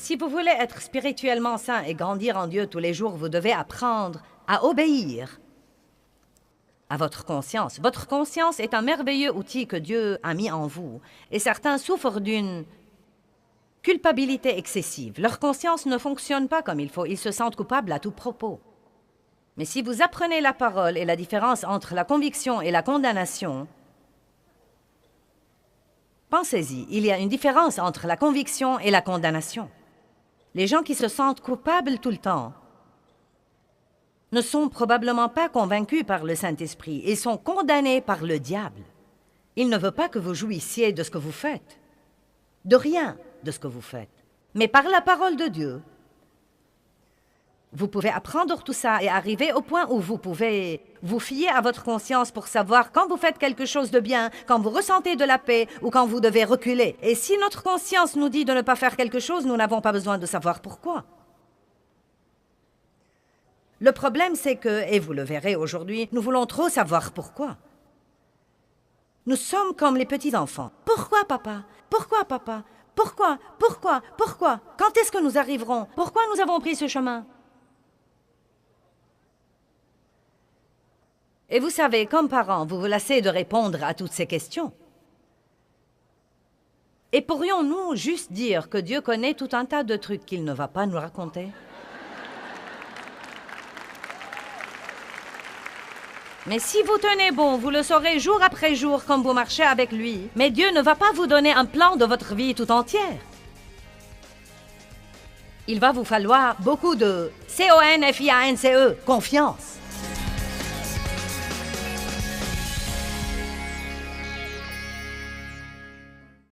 Si vous voulez être spirituellement sain et grandir en Dieu tous les jours, vous devez apprendre à obéir à votre conscience. Votre conscience est un merveilleux outil que Dieu a mis en vous. Et certains souffrent d'une culpabilité excessive. Leur conscience ne fonctionne pas comme il faut. Ils se sentent coupables à tout propos. Mais si vous apprenez la parole et la différence entre la conviction et la condamnation, pensez-y, il y a une différence entre la conviction et la condamnation. Les gens qui se sentent coupables tout le temps ne sont probablement pas convaincus par le Saint-Esprit. Ils sont condamnés par le diable. Il ne veut pas que vous jouissiez de ce que vous faites, de rien de ce que vous faites. Mais par la parole de Dieu, vous pouvez apprendre tout ça et arriver au point où vous pouvez vous fier à votre conscience pour savoir quand vous faites quelque chose de bien, quand vous ressentez de la paix ou quand vous devez reculer. Et si notre conscience nous dit de ne pas faire quelque chose, nous n'avons pas besoin de savoir pourquoi. Le problème, c'est que, et vous le verrez aujourd'hui, nous voulons trop savoir pourquoi. Nous sommes comme les petits-enfants. Pourquoi, papa? Pourquoi, papa? Pourquoi? Pourquoi? Pourquoi? Quand est-ce que nous arriverons? Pourquoi nous avons pris ce chemin? Et vous savez, comme parents, vous vous lassez de répondre à toutes ces questions. Et pourrions-nous juste dire que Dieu connaît tout un tas de trucs qu'il ne va pas nous raconter? Mais si vous tenez bon, vous le saurez jour après jour comme vous marchez avec lui. Mais Dieu ne va pas vous donner un plan de votre vie tout entière. Il va vous falloir beaucoup de CONFIANCE, confiance.